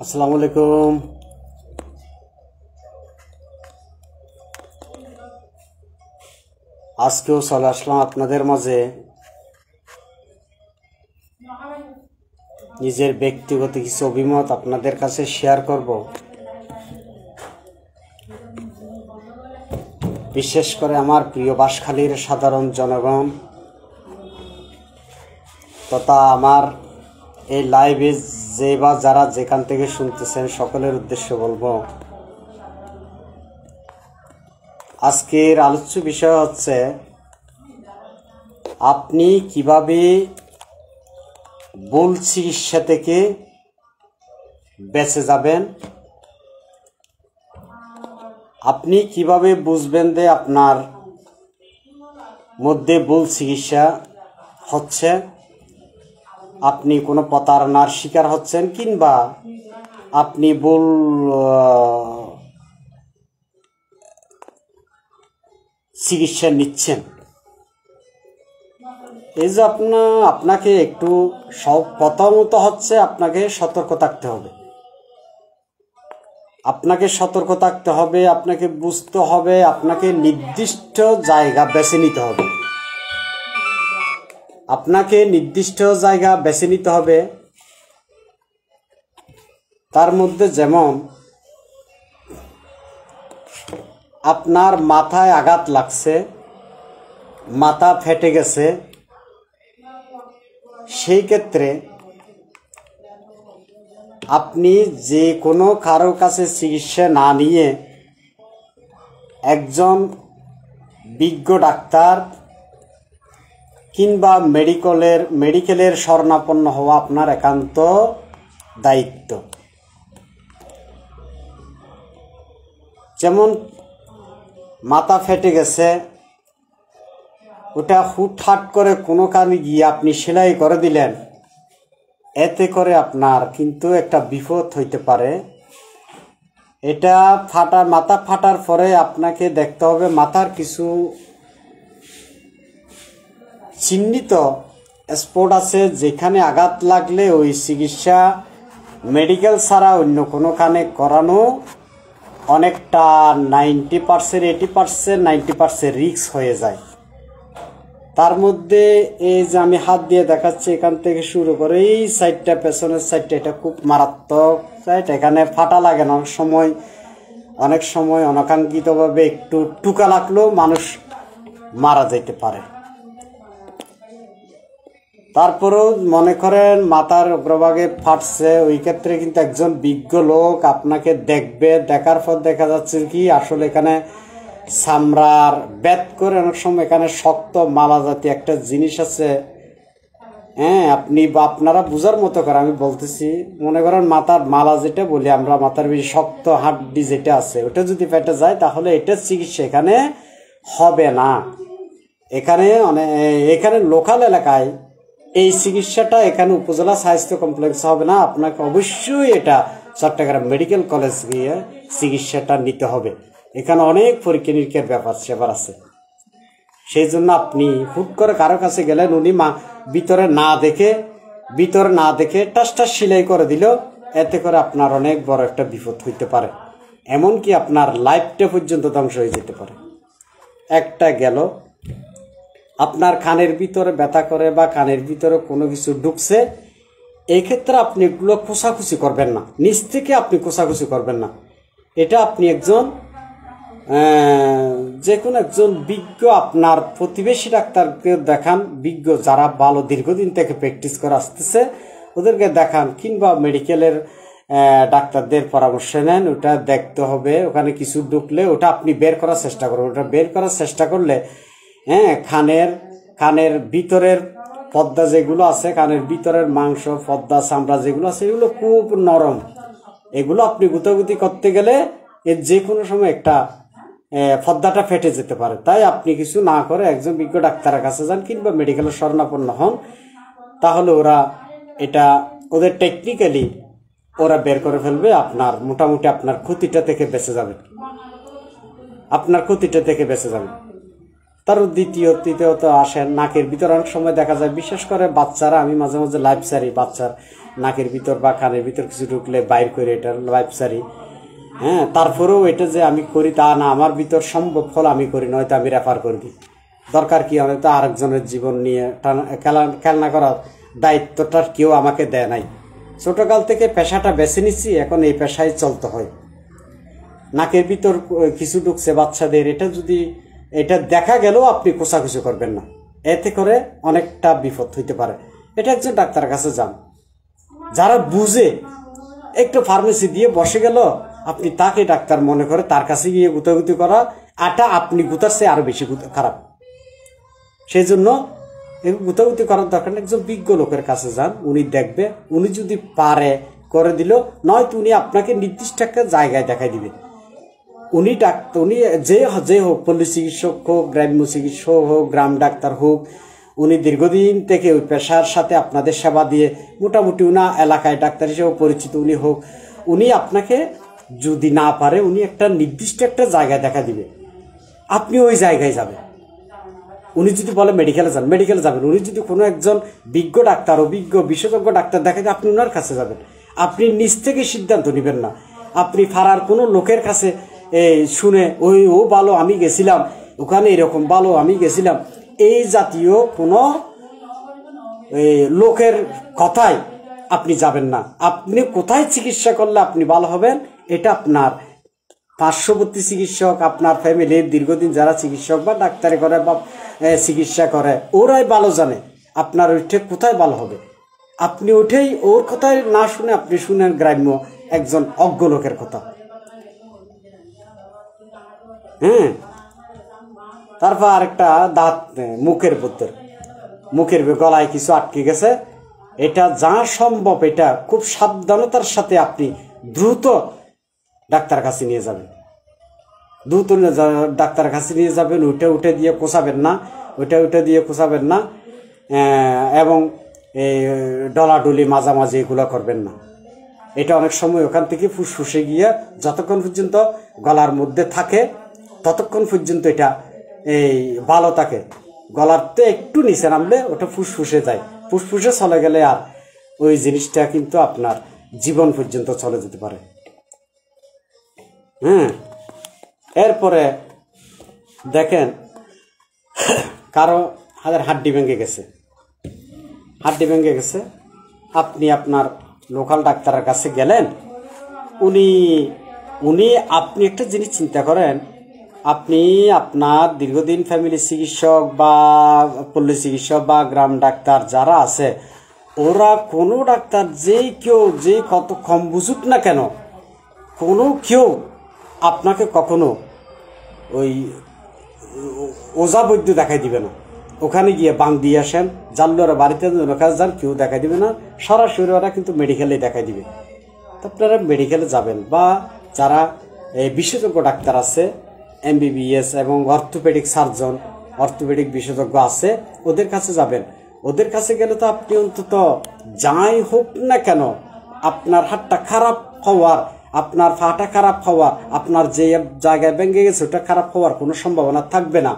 আসসালামু আলাইকুম। আজকেও চলে আসলাম আপনাদের মাঝে নিজের ব্যক্তিগত কিছু অভিমত আপনাদের কাছে শেয়ার করব। বিশেষ করে আমার প্রিয় বাঁশখালীর সাধারণ জনগণ তথা আমার এই লাইভে যে বা যারা যেখান থেকে শুনতেছেন সকলের উদ্দেশ্যে বলবো, আজকের আলোচ্য বিষয় হচ্ছে আপনি কিভাবে ভুল চিকিৎসা থেকে বেঁচে যাবেন, আপনি কিভাবে বুঝবেন যে আপনার মধ্যে ভুল চিকিৎসা হচ্ছে, আপনি কোনো প্রতারণার শিকার হচ্ছেন কিংবা আপনি ভুল চিকিৎসা নিচ্ছেন। এই যে আপনাকে একটু প্রথমত হচ্ছে আপনাকে সতর্ক থাকতে হবে। আপনাকে সতর্ক থাকতে হবে, আপনাকে বুঝতে হবে, আপনাকে নির্দিষ্ট জায়গা বেছে নিতে হবে। আপনাকে নির্দিষ্ট জায়গা বেছে নিতে হবে। তার মধ্যে যেমন আপনার মাথায় আঘাত লাগছে, মাথা ফেটে গেছে, সেই ক্ষেত্রে আপনি যে কোনো কারো কাছে চিকিৎসা না নিয়ে একজন বিজ্ঞ ডাক্তার কিংবা মেডিকেলের শরণাপন্ন হওয়া আপনার একান্ত দায়িত্ব। যেমন মাথা ফেটে গেছে, ওটা হুটহাট করে কোনো কারণে গিয়ে আপনি সেলাই করে দিলেন, এতে করে আপনার কিন্তু একটা বিপদ হইতে পারে। এটা মাথা ফাটার পরে আপনাকে দেখতে হবে মাথার কিছু চিহ্নিত স্পট আছে যেখানে আঘাত লাগলে ওই চিকিৎসা মেডিকেল ছাড়া অন্য কোনো কানে করানো অনেকটা 90%, 80%, 90% রিস্ক হয়ে যায়। তার মধ্যে এই যে আমি হাত দিয়ে দেখাচ্ছি, এখান থেকে শুরু করে এই সাইডটা, পেছনের সাইডটা, এটা খুব মারাত্মক সাইড। এখানে ফাটা লাগে না, অনেক সময় অনাকাঙ্ক্ষিতভাবে একটু টুকা লাগলেও মানুষ মারা যেতে পারে। তারপরেও মনে করেন মাথার অগ্রভাগে ফাটছে, ওই ক্ষেত্রে কিন্তু একজন বিজ্ঞ লোক আপনাকে দেখবে, দেখার পর দেখা যাচ্ছে কি আসলে এখানে চামড়ার বেত করে অনেক সময় এখানে শক্ত মালা জাতীয় একটা জিনিস আছে। হ্যাঁ, আপনি বা আপনারা বুঝার মতো করে আমি বলতেছি, মনে করেন মাথার মালা যেটা বলি আমরা, মাথার বেশি শক্ত হাড্ডি যেটা আছে, ওটা যদি ফেটে যায় তাহলে এটার চিকিৎসা এখানে হবে না। এখানে লোকাল এলাকায় এই চিকিৎসাটা এখানে উপজেলা স্বাস্থ্য কমপ্লেক্স হবে না। আপনাকে অবশ্যই এটা চট্টগ্রাম মেডিকেল কলেজ গিয়ে চিকিৎসাটা নিতে হবে। এখানে অনেক পরীক্ষা নিরীক্ষার ব্যাপার আছে। সেই জন্য আপনি হুট করে কারো কাছে গেলেন, উনি ভিতরে না দেখে টাস সেলাই করে দিল, এতে করে আপনার অনেক বড় একটা বিপদ হইতে পারে। এমনকি আপনার লাইফটা পর্যন্ত ধ্বংস হয়ে যেতে পারে। একটা গেল, আপনার কানের ভিতরে ব্যথা করে বা কানের ভিতরে কোনো কিছু ঢুকছে, এই ক্ষেত্রে আপনি এগুলো কোষাকুচি করবেন না, নিজ থেকে আপনি কোষাকুচি করবেন না। এটা আপনি যে কোনো একজন বিজ্ঞ, আপনার প্রতিবেশী ডাক্তারকে দেখান, বিজ্ঞ যারা ভালো দীর্ঘদিন থেকে প্র্যাকটিস করে আসতেছে ওদেরকে দেখান, কিংবা মেডিকেলের ডাক্তারদের পরামর্শ নেন। ওটা দেখতে হবে, ওখানে কিছু ঢুকলে ওটা আপনি বের করার চেষ্টা করবেন। ওটা বের করার চেষ্টা করলে কানের ভিতরের পর্দা যেগুলো আছে, কানের ভিতরের মাংস, পর্দা, চামড়া যেগুলো আছে, এগুলো খুব নরম। এগুলো আপনি গুতাগুতি করতে গেলে এর যে কোনো সময় একটা পর্দাটা ফেটে যেতে পারে। তাই আপনি কিছু না করে একজন বিজ্ঞ ডাক্তারের কাছে যান কিংবা মেডিকেলের শরণাপন্ন হন, তাহলে ওদের টেকনিক্যালি ওরা বের করে ফেলবে। আপনার মোটামুটি আপনার ক্ষতিটা থেকে বেঁচে যাবে। তার তৃতীয়ত আসেন নাকের ভিতরে অনেক সময় দেখা যায়, বিশেষ করে বাচ্চারা, আমি মাঝে মাঝে লাইভ সারি, বাচ্চার নাকের ভিতর বা কানের ভিতর কিছু ঢুকলে বাইর করে এটা লাইফ সারি। হ্যাঁ, তারপরেও এটা যে আমি করি তা না, আমার ভিতর সম্ভব ফল আমি করি, নয়তো আমি রেফার করে দিই। দরকার কি, হয়তো আরেকজনের জীবন নিয়ে খেলনা করার দায়িত্বটা কেউ আমাকে দেয় নাই। ছোটকাল থেকে পেশাটা বেছে নিচ্ছি, এখন এই পেশায় চলতে হয়। নাকের ভিতর কিছু ঢুকছে বাচ্চাদের, এটা দেখা গেলেও আপনি কোষাকুচি করবেন না, এতে করে অনেকটা বিপদ হইতে পারে। এটা একজন ডাক্তারের কাছে যান, যারা বুঝে। একটু ফার্মেসি দিয়ে বসে গেল, আপনি তাকে ডাক্তার মনে করে তার কাছে গিয়ে গুতাগুতি করা, আটা আপনি গুতার চেয়ে আরো বেশি খারাপ। সেই জন্য গুতাগুতি করার দরকার নেই, একজন বিজ্ঞ লোকের কাছে যান, উনি দেখবে, উনি যদি পারে করে দিল, নয়তো উনি আপনাকে নির্দিষ্ট একটা জায়গায় দেখাই দিবে। উনি যে হোক, পল্লী চিকিৎসক হোক, গ্রাম্য চিকিৎসক হোক, গ্রাম ডাক্তার হোক, উনি দীর্ঘদিন থেকে ওই পেশার সাথে আপনাদের সেবা দিয়ে মোটামুটি উনা এলাকায় ডাক্তার হিসেবে পরিচিত উনি হোক, উনি আপনাকে যদি না পারে, উনি একটা নির্দিষ্ট একটা জায়গায় দেখা দিবে, আপনি ওই জায়গায় যাবেন। উনি যদি বলে মেডিকেলে যান, মেডিকেলে যাবেন। উনি যদি কোনো একজন বিজ্ঞ ডাক্তার, অভিজ্ঞ বিশেষজ্ঞ ডাক্তার দেখে, আপনি ওনার কাছে যাবেন। আপনি নিজ থেকে সিদ্ধান্ত নেবেন না। আপনি ফারার কোনো লোকের কাছে শুনে ও ভালো, আমি গেছিলাম ওখানে, এরকম ভালো, আমি গেছিলাম, এই জাতীয় কোনো লোকের কথায় আপনি যাবেন না। আপনি কোথায় চিকিৎসা করলে আপনি ভালো হবেন, এটা আপনার পার্শ্ববর্তী চিকিৎসক, আপনার ফ্যামিলির দীর্ঘদিন যারা চিকিৎসক বা ডাক্তারি করে বা চিকিৎসা করে, ওরাই ভালো জানে আপনার ওইটা কোথায় ভালো হবে। আপনি ওঠেই ওর কথায় না শুনে আপনি শুনেন গ্রাম্য একজন অজ্ঞ লোকের কথা। হ্যাঁ, তারপর আরেকটা দাঁত, মুখের গলায় কিছু আটকে গেছে, এটা যা সম্ভব এটা খুব সাবধানতার সাথে আপনি দ্রুত ডাক্তার কাছে নিয়ে যাবেন। ডাক্তার কাছে নিয়ে যাবেন। উঠে দিয়ে কোষাবেন না, এবং ডলাডলি মাঝামাঝি এগুলো করবেন না। এটা অনেক সময় ওখান থেকে ফুসফুসে গিয়ে যতক্ষণ পর্যন্ত গলার মধ্যে থাকে ততক্ষণ পর্যন্ত এটা ভালো থাকে। গলারতে একটু নিচে নামলে ওটা ফুসফুসে যায়, ফুসফুসে চলে গেলে আর ওই জিনিসটা কিন্তু আপনার জীবন পর্যন্ত চলে যেতে পারে। হ্যাঁ, এরপরে দেখেন কারো হাড্ডি ভেঙে গেছে, আপনি আপনার লোকাল ডাক্তারের কাছে গেলেন, আপনি একটা জিনিস চিন্তা করেন, আপনি আপনার দীর্ঘদিন ফ্যামিলি চিকিৎসক বা পল্লী চিকিৎসক বা গ্রাম ডাক্তার যারা আছে, ওরা কোনো ডাক্তার যে কত কম বুঝুক না কেন, কোনো কেউ আপনাকে কখনো ওই ওজা বৈদ্য দেখাই দিবে না। ওখানে গিয়ে বাং দিয়ে আসেন, জানলোরা বাড়িতে কাজ যান, কেউ দেখাই দিবে না। সরাসরি ওরা কিন্তু মেডিকেলে দেখাই দিবে। আপনারা মেডিকেলে যাবেন, বা যারা বিশেষজ্ঞ ডাক্তার আছে, MBBS এবং অর্থোপেডিক সার্জন, অর্থোপেডিক বিশেষজ্ঞ আছে, ওদের কাছে যাবেন। ওদের কাছে গেলে তো আপনি অন্তত যাই হোক না কেন, আপনার হাতটা খারাপ হওয়ার, আপনার পাটা খারাপ হওয়ার, আপনার যে জায়গায় ভেঙে গেছে ওটা খারাপ হওয়ার কোনো সম্ভাবনা থাকবে না।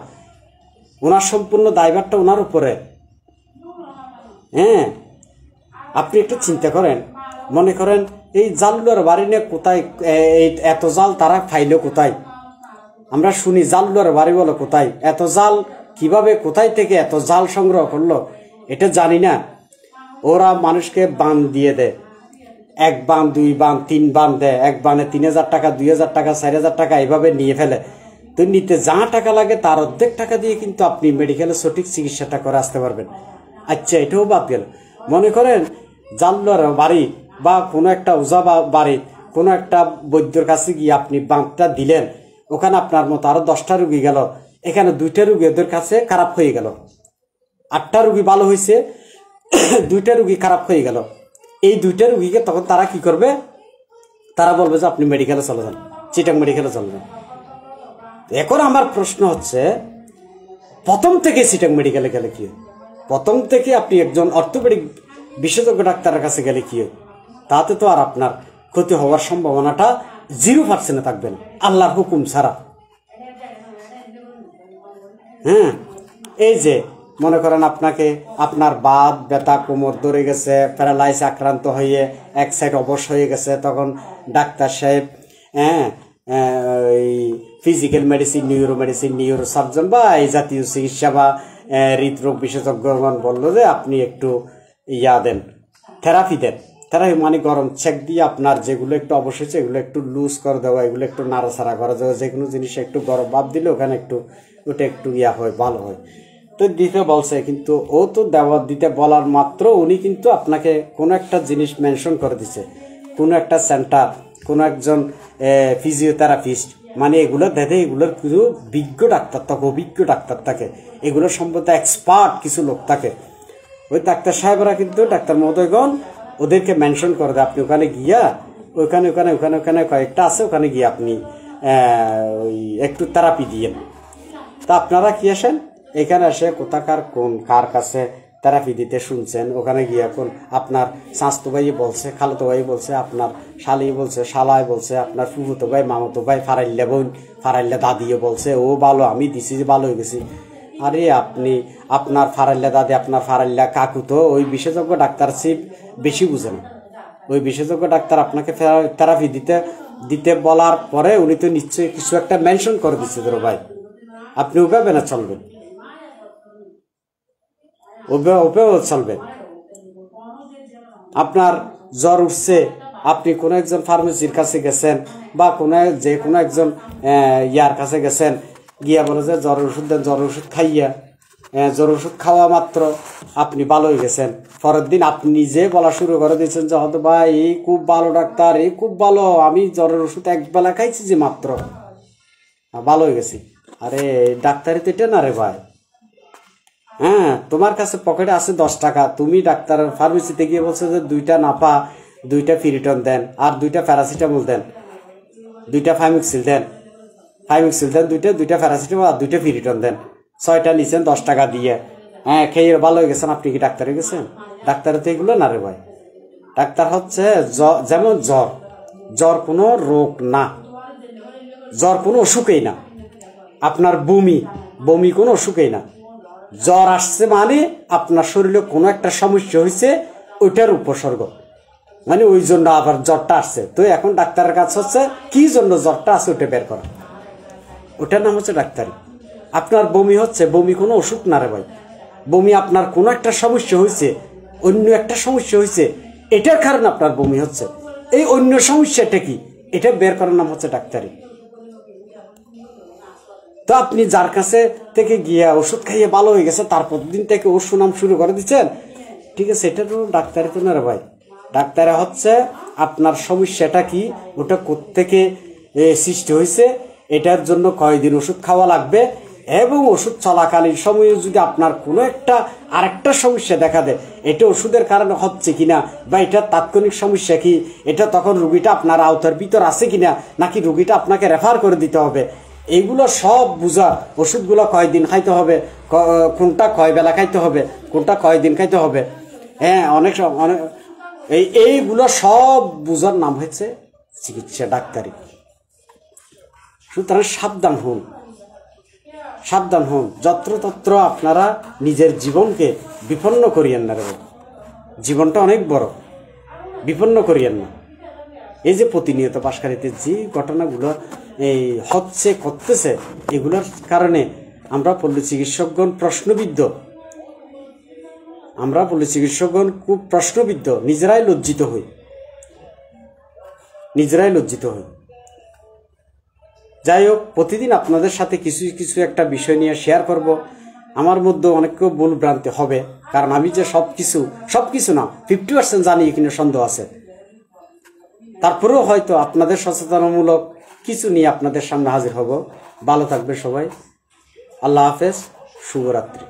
ওনার সম্পূর্ণ দায়ভারটা ওনার উপরে। হ্যাঁ, আপনি একটু চিন্তা করেন, মনে করেন এই জালুয়ার বাড়ি নিয়ে কোথায় এত জাল তারা খাইলো কোথায়? আমরা শুনি জালুয়ার বাড়ি বলো কোথায়, এত জাল কিভাবে, কোথায় থেকে এত জাল সংগ্রহ করলো এটা জানি না। ওরা মানুষকে বান দিয়ে দেয়, 1 বান 2 বান 3 বান দেয়, 1 বানে 3000 টাকা, 2000 টাকা, 4000 টাকা এভাবে নিয়ে ফেলে। তো নিতে যা টাকা লাগে তার অর্ধেক টাকা দিয়ে কিন্তু আপনি মেডিকেলে সঠিক চিকিৎসাটা করে আসতে পারবেন। আচ্ছা, এটাও বাদ গেল, মনে করেন জালুয়ার বাড়ি বা কোনো একটা ওজা বাড়ি, কোনো একটা বৈদ্যর কাছে গিয়ে আপনি বাঁধটা দিলেন, ওখানে আপনার মতো আরো 10টা রুগী গেল, এখানে 2টা রুগী ওদের কাছে খারাপ হয়ে গেল, 8টা রুগী ভালো হয়েছে, 2টা রুগী খারাপ হয়ে গেল। এই 2টা রুগীকে তখন তারা কি করবে? তারা বলবে যে আপনি মেডিকেলে চলে যান, চিটাং মেডিকেলে চলে যান। এখন আমার প্রশ্ন হচ্ছে, প্রথম থেকে চিটাং মেডিকেলে গেলে কি? প্রথম থেকে আপনি একজন অর্থোপেডিক বিশেষজ্ঞ ডাক্তারের কাছে গেলে কি? তাতে তো আর আপনার ক্ষতি হওয়ার সম্ভাবনাটা 0% থাকবে না, আল্লাহর হুকুম ছাড়া। হ্যাঁ, এই যে মনে করেন আপনার বাত ব্যথা, কোমর ধরে গেছে, প্যারালাইজ আক্রান্ত হয়ে এক সাইড অবশ হয়ে গেছে, তখন ডাক্তার সাহেব এই physical medicine, neuro medicine, neuro surgeon বা এই জাতীয় চিকিৎসা বা হৃদরোগ বিশেষজ্ঞগণ বললো যে আপনি একটু দেন, থেরাপি দেন। থেরাপি মানে গরম চেক দিয়ে আপনার যেগুলো একটু অবশ্যই হচ্ছে এগুলো একটু লুজ করে দেওয়া, এগুলো একটু নাড়াচাড়া করা দেওয়া, যে কোনো জিনিস একটু গরম ভাব দিলে ওখানে একটু ওটা একটু হয়, ভালো হয়। তো দিতে বলছে, কিন্তু ও তো দিতে বলার মাত্র উনি কিন্তু আপনাকে কোনো একটা জিনিস মেনশন করে দিচ্ছে, কোনো একটা সেন্টার, কোনো একজন ফিজিওথেরাপিস্ট, মানে এগুলো দেখে এগুলোর কিছু বিজ্ঞ ডাক্তার থাকে, অভিজ্ঞ ডাক্তার থাকে, এগুলোর সম্পর্কে এক্সপার্ট কিছু লোক থাকে। ওই ডাক্তার সাহেবরা কিন্তু ডাক্তার মহোদয়গণ ওদেরকে মেনশন করে দেয়, আপনি ওখানে গিয়া ওখানে ওখানে ওখানে ওখানে কয়েকটা আছে, ওখানে গিয়ে আপনি ওই একটু থেরাপি দিয়েন। তা আপনারা কি আসেন এখানে এসে কোথাকার কার কাছে থেরাপি দিতে শুনছেন, ওখানে গিয়ে এখন আপনার স্বাস্থ্য ভাই বলছে, খালতো ভাই বলছে, আপনার শালি বলছে, শালাই বলছে, আপনার ফুফুতো ভাই, মামতো ভাই, ফারাইল্লা বোন, ফারাইল্লা দাদিও বলছে ও ভালো, আমি দিছি যে ভালো হয়ে গেছি। আরে আপনি আপনার ফারাইল্লা দাদি, আপনার ফারাইল্লা কাকু তো ওই বিশেষজ্ঞ ডাক্তার সিপ বেশি বুঝে না। ওই বিশেষজ্ঞ ডাক্তার আপনাকে থেরাপি দিতে বলার পরে উনি তো নিশ্চয়ই কিছু একটা মেনশন করে দিচ্ছে, ধরো ভাই আপনি ওভাবে না চলবেন, ওভাবেও চলবেন। আপনার জ্বর উঠছে, আপনি কোনো একজন ফার্মেসির কাছে গেছেন বা যে কোনো একজন ইয়ার কাছে গেছেন, গিয়া বলে যে জ্বর ওষুধ দেন, জ্বর ওষুধ খাইয়া জ্বর ওষুধ খাওয়া মাত্র আপনি ভালো হয়ে গেছেন। পরের দিন আপনি নিজে বলা শুরু করে দিয়েছেন যে হয়তো ভাই এই খুব ভালো ডাক্তার, এই খুব ভালো, আমি জ্বরের ওষুধ একবেলা খাইছি যে মাত্র ভালো হয়ে গেছি। আরে ডাক্তারি তো এটা না রে ভাই। তোমার কাছে পকেটে আছে 10 টাকা, তুমি ডাক্তার ফার্মেসিতে গিয়ে বলছো যে 2টা নাপা, 2টা ফিরিটন দেন, আর 2টা প্যারাসিটামল দেন, 2টা ফাইমিক্সিল দেন, 2টা প্যারাসিটামল আর 2টা ফিরিটন দেন, 6টা নিছেন 10 টাকা দিয়ে, খেয়ে ভালো হয়ে গেছেন। আপনি কি ডাক্তারে গেছেন? ডাক্তারে তো এগুলো না রে ভাই। ডাক্তার হচ্ছে যেমন জ্বর কোনো রোগ না, জ্বর কোনো অসুখই না। আপনার বমি কোনো অসুখই না। জ্বর আসছে মানে আপনার শরীরে কোনো একটা সমস্যা হয়েছে, ওইটার উপসর্গ, মানে ওই জন্য আবার জ্বরটা আসছে। তো এখন ডাক্তারের কাছে হচ্ছে কি জন্য জ্বরটা আছে ওটা বের করা, ওটার নাম হচ্ছে ডাক্তারি। আপনার বমি হচ্ছে, বমি কোনো অসুখ না রে ভাই। বমি আপনার কোনো একটা সমস্যা হয়েছে, অন্য একটা সমস্যা হয়েছে, এটার কারণে আপনার বমি হচ্ছে। এই অন্য সমস্যাটা কি, এটা বের করার নাম হচ্ছে ডাক্তারি। তো আপনি যার কাছে থেকে গিয়া ওষুধ খাইয়ে ভালো হয়ে গেছে, তারপর দিন থেকে ওর সুনাম শুরু করে দিচ্ছেন, ঠিক আছে, এটা তো ডাক্তারি তো না রে ভাই। ডাক্তারে হচ্ছে আপনার সমস্যাটা কি, ওটা কোত্থেকে সৃষ্টি হয়েছে, এটার জন্য কয়দিন ওষুধ খাওয়া লাগবে, এবং ওষুধ চলাকালীন সময়ে যদি আপনার কোনো একটা আরেকটা সমস্যা দেখা দেয়, এটা ওষুধের কারণে হচ্ছে কিনা, বা এটা তাৎক্ষণিক সমস্যা কি, এটা তখন রুগীটা আপনার আওতার ভিতর আছে কিনা, নাকি রুগীটা আপনাকে রেফার করে দিতে হবে, এইগুলো সব বুঝা, ওষুধগুলো কয়দিন খাইতে হবে, কোনটা কয় বেলা খাইতে হবে, কোনটা কয়দিন খাইতে হবে, অনেক এইগুলো সব বুঝার নাম হচ্ছে চিকিৎসা, ডাক্তারি। সুতরাং সাবধান হন, যত্রতত্র আপনারা নিজের জীবনকে বিপন্ন করিয়েন না রে। জীবনটা অনেক বড়, বিপন্ন করিয়েন না। এই যে প্রতিনিয়ত বাঁশখালীতে যে ঘটনাগুলো করতেছে, এগুলোর কারণে আমরা পল্লী চিকিৎসকগণ খুব প্রশ্নবিদ্ধ, নিজেরাই লজ্জিত হই। যাই হোক, প্রতিদিন আপনাদের সাথে কিছু একটা বিষয় নিয়ে শেয়ার করব। আমার মধ্যে অনেক ভুল ভ্রান্তি হবে, কারণ আমি যে সবকিছু না 50% জানি, এখানে সন্দেহ আছে। তারপরেও হয়তো আপনাদের সচেতনমূলক কিছু নিয়ে আপনাদের সামনে হাজির হব। ভালো থাকবে সবাই। আল্লাহ হাফেজ, শুভরাত্রি।